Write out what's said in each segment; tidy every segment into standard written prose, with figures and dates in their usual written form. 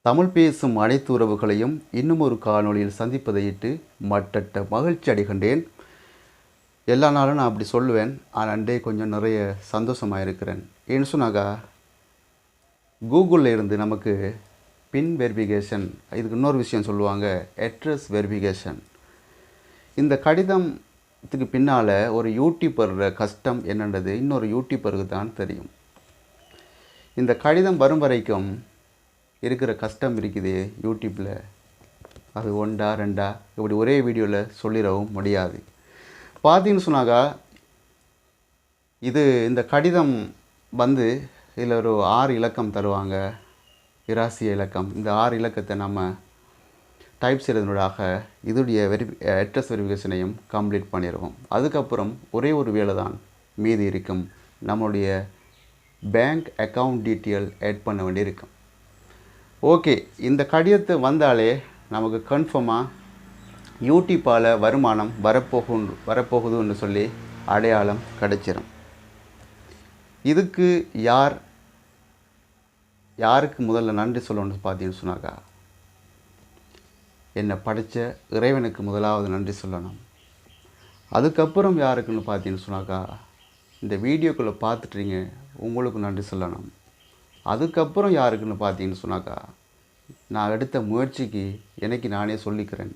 தமிழ் பேசும் அனைத்து உறவுகளையும் இன்னும் ஒரு காணொளியில் சந்திப்பதையிட்டு மட்டற்ற மகிழ்ச்சி அடைகின்றேன். எல்லா நாளும் நான் அப்படி சொல்லுவேன். ஆனால் அண்டே கொஞ்சம் நிறைய சந்தோஷமாக இருக்கிறேன். ஏன்னு சொன்னாக்கா கூகுளில் இருந்து நமக்கு பின் வெரிஃபிகேஷன், இதுக்கு இன்னொரு விஷயம் சொல்லுவாங்க அட்ரஸ் வெரிஃபிகேஷன். இந்த கடிதத்துக்கு பின்னால் ஒரு யூடியூபர் கஷ்டம் என்னன்றது இன்னொரு யூடியூபருக்கு தான் தெரியும். இந்த கடிதம் வரும் வரைக்கும் இருக்கிற கஷ்டம் இருக்குது யூடியூப்பில். அது ஒன்றா ரெண்டா இப்படி ஒரே வீடியோவில் சொல்லிடவும் முடியாது. பார்த்தீங்கன்னு சொன்னாக்கா இந்த கடிதம் வந்து இதில் ஒரு 6 இலக்கம் தருவாங்க, இராசிய இலக்கம். இந்த 6 இலக்கத்தை நம்ம டைப் செய்கிறதுனூடாக இதோடைய அட்ரஸ் வெரிஃபிகேஷனையும் கம்ப்ளீட் பண்ணிடுவோம். அதுக்கப்புறம் ஒரே ஒரு வேலை தான் மீதி இருக்கும். நம்மளுடைய பேங்க் அக்கௌண்ட் டீட்டெயில் ஆட் பண்ண வேண்டியிருக்கும். ஓகே, இந்த கடிதத்தை வந்தாலே நமக்கு கன்ஃபார்மாக யூடியூப்பால் வருமானம் வரப்போகுதுன்னு சொல்லி அடையாளம் கிடைச்சிடும். இதுக்கு யாருக்கு முதல்ல நன்றி சொல்லணும்னு பார்த்தீங்கன்னு சொன்னாக்கா என்னை படைத்த இறைவனுக்கு முதலாவது நன்றி சொல்லணும். அதுக்கப்புறம் யாருக்குன்னு பார்த்தீங்கன்னு சொன்னாக்கா இந்த வீடியோக்குள்ளே பார்த்துட்றீங்க உங்களுக்கு நன்றி சொல்லணும். அதுக்கப்புறம் யாருக்குன்னு பார்த்தீங்கன்னு சொன்னாக்கா நான் எடுத்த முயற்சிக்கு எனக்கு நானே சொல்லிக்கிறேன்.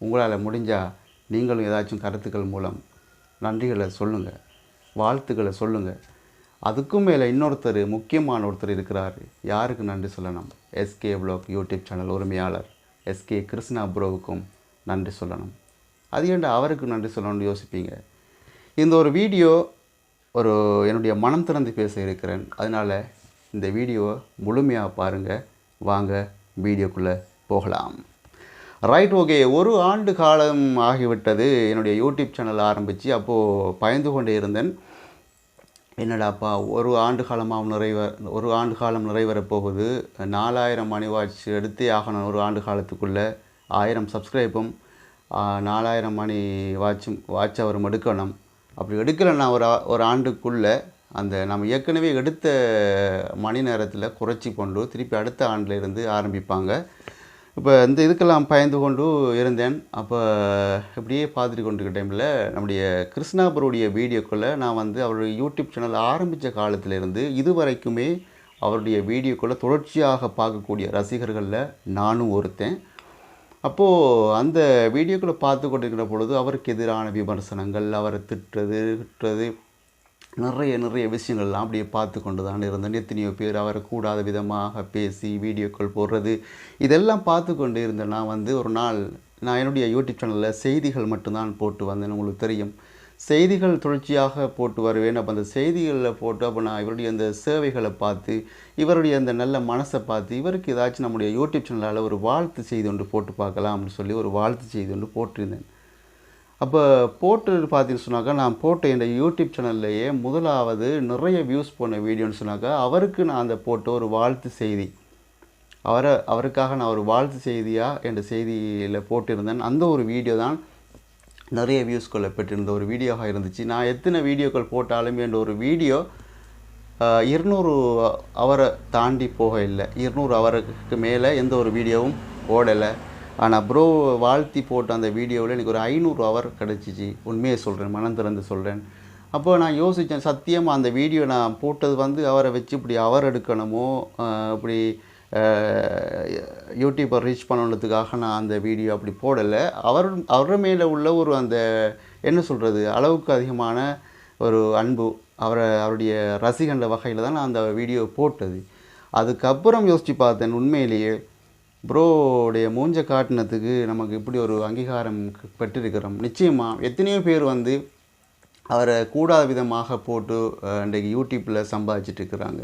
உங்களால் முடிஞ்சால் நீங்களும் ஏதாச்சும் கருத்துக்கள் மூலம் நன்றிகளை சொல்லுங்கள், வாழ்த்துக்களை சொல்லுங்கள். அதுக்கும் மேலே இன்னொருத்தர், முக்கியமான ஒருத்தர் இருக்கிறார். யாருக்கு நன்றி சொல்லணும்? எஸ்கே வ்ளாக் யூடியூப் சேனல் உரிமையாளர் எஸ்கே கிருஷ்ணா ப்ரோவுக்கும் நன்றி சொல்லணும். அது ஏன்டா அவருக்கு நன்றி சொல்லணும்னு யோசிப்பீங்க. இந்த ஒரு வீடியோ என்னுடைய மனம் திறந்து பேச இருக்கிறேன். அதனால் இந்த வீடியோவை முழுமையாக பாருங்கள். வாங்க வீடியோக்குள்ளே போகலாம். Right, okay. 1 ஆண்டு காலம் ஆகிவிட்டது என்னுடைய யூடியூப் சேனல் ஆரம்பித்து. அப்போது பயந்து கொண்டே இருந்தேன், என்னடாப்பா ஒரு ஆண்டு காலம் நிறைவேறப் போகுது, 4000 மணி வாட்ச் எடுத்தே ஆகணும். ஒரு ஆண்டு காலத்துக்குள்ளே 1000 சப்ஸ்கிரைபும் 4000 மணி வாட்ச் அவரும் எடுக்கணும். அப்படி எடுக்கலைன்னா ஒரு ஆண்டுக்குள்ளே அந்த நம்ம ஏற்கனவே எடுத்த மணி நேரத்தில் குறைச்சி கொண்டு திருப்பி அடுத்த ஆண்டில் இருந்து ஆரம்பிப்பாங்க. இப்போ இதுக்கெல்லாம் பயந்து கொண்டு இருந்தேன். அப்போ இப்படியே பார்த்துட்டு கொண்டிருக்க டைமில் நம்முடைய கிருஷ்ணாபுருடைய வீடியோக்குள்ளே நான் அவருடைய யூடியூப் சேனல் ஆரம்பித்த காலத்திலேருந்து இதுவரைக்குமே அவருடைய வீடியோக்குள்ளே தொடர்ச்சியாக பார்க்கக்கூடிய ரசிகர்களில் நானும் ஒருத்தன். அப்போது அந்த வீடியோக்குள்ளே பார்த்து கொண்டிருக்கிற பொழுது அவருக்கு எதிரான விமர்சனங்கள், அவரை திட்டுறது நிறைய விஷயங்கள்லாம் அப்படியே பார்த்து கொண்டு தான் இருந்தேன். எத்தனையோ பேர் அவரை கூடாத விதமாக பேசி வீடியோக்கள் போடுறது, இதெல்லாம் பார்த்து கொண்டு இருந்தேன். ஒரு நாள் நான் என்னுடைய யூடியூப் சேனலில் செய்திகள் மட்டும்தான் போட்டு வந்தேன். உங்களுக்கு தெரியும், செய்திகள் தொடர்ச்சியாக போட்டு வருவேன். அப்போ அந்த செய்திகளில் போட்டு அப்போ நான் இவருடைய அந்த சேவைகளை பார்த்து, இவருடைய அந்த நல்ல மனசை பார்த்து, இவருக்கு ஏதாச்சும் நம்முடைய யூடியூப் சேனலால் ஒரு வாழ்த்து செய்தி ஒன்று போட்டு பார்க்கலாம் அப்படின்னு சொல்லி ஒரு வாழ்த்து செய்தி ஒன்று போட்டிருந்தேன். அப்போ போட்டு பார்த்தீங்கன்னு சொன்னாக்கா நான் போட்ட இந்த யூடியூப் சேனல்லையே முதலாவது நிறைய வியூஸ் போன வீடியோன்னு சொன்னாக்கா அவருக்கு நான் அந்த போட்ட ஒரு வாழ்த்து செய்தி, அவருக்காக நான் ஒரு வாழ்த்து செய்தியாக என்ற செய்தியில் போட்டிருந்தேன். அந்த ஒரு வீடியோ தான் நிறைய வியூஸ்களை பெற்றிருந்த ஒரு வீடியோவாக இருந்துச்சு. நான் எத்தனை வீடியோக்கள் போட்டாலும் என்ற ஒரு வீடியோ 200 அவரை தாண்டி போக இல்லை. 200 அவருக்கு மேலே எந்த ஒரு வீடியோவும் ஓடலை. ஆனால் ப்ரோ வாழ்த்தி போட்ட அந்த வீடியோவில் எனக்கு ஒரு 500 அவர் கிடச்சிச்சு. உண்மையை சொல்கிறேன், மனம் திறந்து சொல்கிறேன். அப்போ நான் யோசித்தேன், சத்தியமாக அந்த வீடியோ நான் போட்டது அவரை வச்சு இப்படி அவர் எடுக்கணுமோ, இப்படி யூடியூப்பை ரீச் பண்ணணுன்றதுக்காக நான் அந்த வீடியோ அப்படி போடலை. அவர் மேலே உள்ள ஒரு அந்த என்ன சொல்கிறது, அளவுக்கு அதிகமான ஒரு அன்பு, அவருடைய ரசிகன்ற வகையில் தான் நான் அந்த வீடியோ போட்டது. அதுக்கப்புறம் யோசித்து பார்த்தேன், உண்மையிலேயே ப்ரோடைய மூஞ்ச காட்டினத்துக்கு நமக்கு இப்படி ஒரு அங்கீகாரம் பெற்றிருக்கிறோம். நிச்சயமாக எத்தனையோ பேர் அவரை கூடாத விதமாக போட்டு இன்றைக்கு யூடியூப்பில் சம்பாதிச்சிட்ருக்கிறாங்க.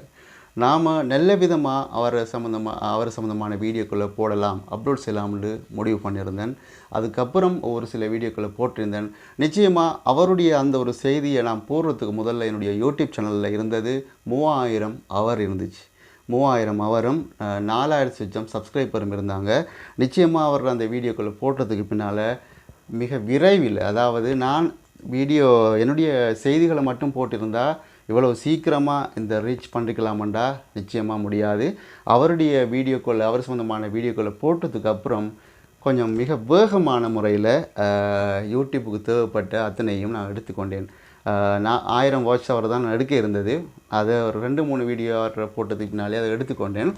நாம் நல்ல விதமாக அவர் சம்மந்தமான வீடியோக்களை போடலாம், அப்லோட் செய்யலாம்னு முடிவு பண்ணியிருந்தேன். அதுக்கப்புறம் ஒரு சில வீடியோக்களை போட்டிருந்தேன். நிச்சயமாக அவருடைய அந்த ஒரு செய்தியை நான் போடுறதுக்கு முதல்ல என்னுடைய யூடியூப் சேனலில் இருந்தது 3000 அவர் இருந்துச்சு. 3000 அவரும் 4000 சுச்சம் சப்ஸ்கிரைபரும் இருந்தாங்க. நிச்சயமாக அவர் அந்த வீடியோக்களை போட்டதுக்கு பின்னால் மிக விரைவில், அதாவது நான் என்னுடைய செய்திகளை மட்டும் போட்டிருந்தால் இவ்வளோ சீக்கிரமாக இந்த ரீச் பண்ணிக்கலாமண்டா நிச்சயமாக முடியாது. அவருடைய வீடியோக்களை அவர் சம்மந்தமான வீடியோக்களை போட்டதுக்கப்புறம் கொஞ்சம் மிக வேகமான முறையில் யூடியூப்புக்கு தேவைப்பட்ட அத்தனையும் நான் எடுத்துக்கொண்டேன். நான் 1000 வாட்ச் ஹவர் தான் நான் எடுக்க இருந்தது. அதை ஒரு 2-3 வீடியோ போட்டதுக்கு பின்னாலே அதை எடுத்துக்கொண்டேன்.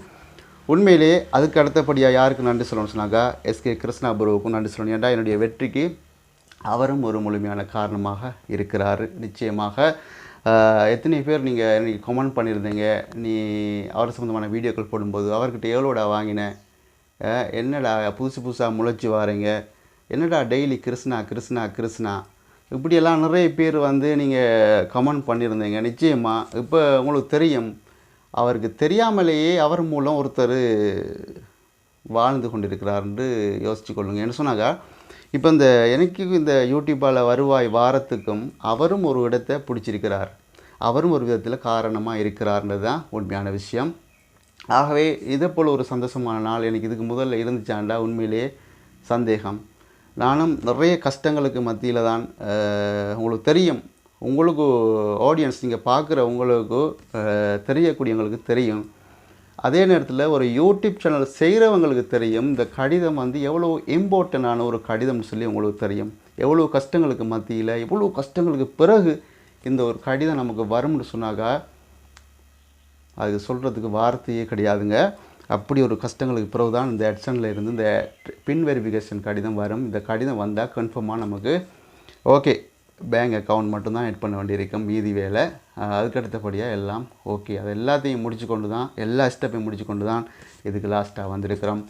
உண்மையிலே அதுக்கு அடுத்தபடியாக யாருக்கு நன்றி சொல்லணும்னு சொன்னாக்கா எஸ்கே கிருஷ்ணா ப்ரோவுக்கும் நன்றி சொல்லணும். ஏன்டா என்னுடைய வெற்றிக்கு அவரும் ஒரு முழுமையான காரணமாக இருக்கிறார். நிச்சயமாக எத்தனை பேர் நீங்கள் எனக்கு கமெண்ட் பண்ணியிருந்தீங்க, நீ அவர் சம்மந்தமான வீடியோக்கள் போடும்போது அவர்கிட்ட எவ்வளோடா வாங்கினேன், என்னடா புதுசு புதுசாக முளைச்சி வாரீங்க, என்னடா டெய்லி கிருஷ்ணா கிருஷ்ணா கிருஷ்ணா இப்படியெல்லாம் நிறைய பேர் வந்து நீங்கள் கமெண்ட் பண்ணியிருந்தீங்க. நிச்சயமாக இப்போ உங்களுக்கு தெரியும், அவருக்கு தெரியாமலேயே அவர் மூலம் ஒருத்தர் வாழ்ந்து கொண்டிருக்கிறார் என்று யோசித்து கொள்ளுங்கள். என்ன சொன்னாக்கா இப்போ எனக்கு இந்த யூடியூப்பால் வருவாய் வாரத்துக்கும் அவரும் ஒரு இடத்தை பிடிச்சிருக்கிறார், அவரும் ஒரு விதத்தில் காரணமாக இருக்கிறார்ன்றது தான் உண்மையான விஷயம். ஆகவே இதை போல் ஒரு சந்தோஷமான நாள் எனக்கு இதுக்கு முதல்ல இருந்துச்சாண்டா உண்மையிலே சந்தேகம். நானும் நிறைய கஷ்டங்களுக்கு மத்தியில் தான், உங்களுக்கு தெரியும், உங்களுக்கு ஆடியன்ஸ் நீங்கள் பார்க்குற உங்களுக்கு தெரியக்கூடியவங்களுக்கு தெரியும், அதே நேரத்தில் ஒரு யூடியூப் சேனல் செய்கிறவங்களுக்கு தெரியும் இந்த கடிதம் வந்து எவ்வளோ இம்பார்ட்டண்டான ஒரு கடிதம்னு சொல்லி உங்களுக்கு தெரியும். எவ்வளோ கஷ்டங்களுக்கு மத்தியில் எவ்வளோ கஷ்டங்களுக்கு பிறகு இந்த ஒரு கடிதம் நமக்கு வரும்னு சொன்னாக்கா அது சொல்கிறதுக்கு வார்த்தையே கிடையாதுங்க. அப்படி ஒரு கஷ்டங்களுக்கு பிறகு தான் இந்த AdSenseல இருந்து இந்த பின் வெரிஃபிகேஷன் கடிதம் வரும். இந்த கடிதம் வந்தால் கன்ஃபார்மாக நமக்கு ஓகே பேங்க் அக்கௌண்ட் மட்டும்தான் ஆட் பண்ண வேண்டியிருக்கும், மீதி வேலை அதுக்கடுத்தபடியாக எல்லாம் ஓகே. அது எல்லாத்தையும் முடிச்சு கொண்டு தான், எல்லா ஸ்டெப்பையும் முடிச்சு கொண்டு தான் இதுக்கு லாஸ்ட்டாக வந்திருக்கிறோம்.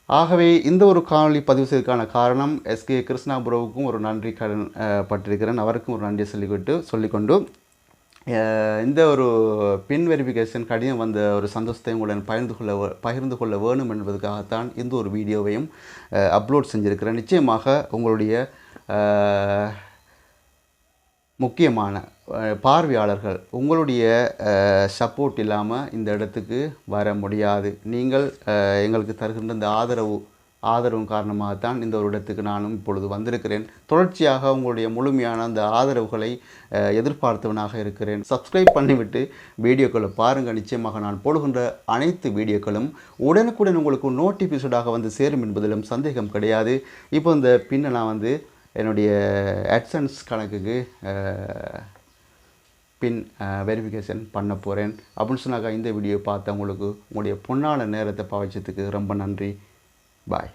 ஆகவே இந்த ஒரு காணொலி பதிவு செய்வதற்கான காரணம் எஸ்கே கிருஷ்ணா ப்ரோவுக்கும் ஒரு நன்றி கடன் பட்டிருக்கிறேன், அவருக்கும் ஒரு நன்றியை சொல்லிக்கொண்டு இந்த ஒரு பின் வெரிஃபிகேஷன் கடிதம் வந்த ஒரு சந்தோஷத்தை உங்களுடன் பகிர்ந்து கொள்ள வேணும் என்பதற்காகத்தான் இந்த ஒரு வீடியோவையும் அப்லோட் செஞ்சுருக்கிறேன். நிச்சயமாக உங்களுடைய முக்கியமான பார்வையாளர்கள் உங்களுடைய சப்போர்ட் இல்லாமல் இந்த இடத்துக்கு வர முடியாது. நீங்கள் எங்களுக்கு தருகின்ற இந்த ஆதரவும் காரணமாகத்தான் இந்த ஒரு இடத்துக்கு நானும் இப்பொழுது வந்திருக்கிறேன். தொடர்ச்சியாக உங்களுடைய முழுமையான அந்த ஆதரவுகளை எதிர்பார்த்தவனாக இருக்கிறேன். சப்ஸ்கிரைப் பண்ணிவிட்டு வீடியோக்களை பாருங்கள். நிச்சயமாக நான் போடுகின்ற அனைத்து வீடியோக்களும் உடனுக்குடன் உங்களுக்கு நோட்டிஃபிகேஷனாக வந்து சேரும் என்பதிலும் சந்தேகம் கிடையாது. இப்போ இந்த பின்னை நான் வந்து என்னுடைய AdSense கணக்குக்கு பின் வெரிஃபிகேஷன் பண்ண போகிறேன் அப்படின்னு சொன்னாக்கா இந்த வீடியோ பார்த்தவங்களுக்கு உங்களுடைய பொன்னான நேரத்தை பாவிச்சதுக்கு ரொம்ப நன்றி. பாய்.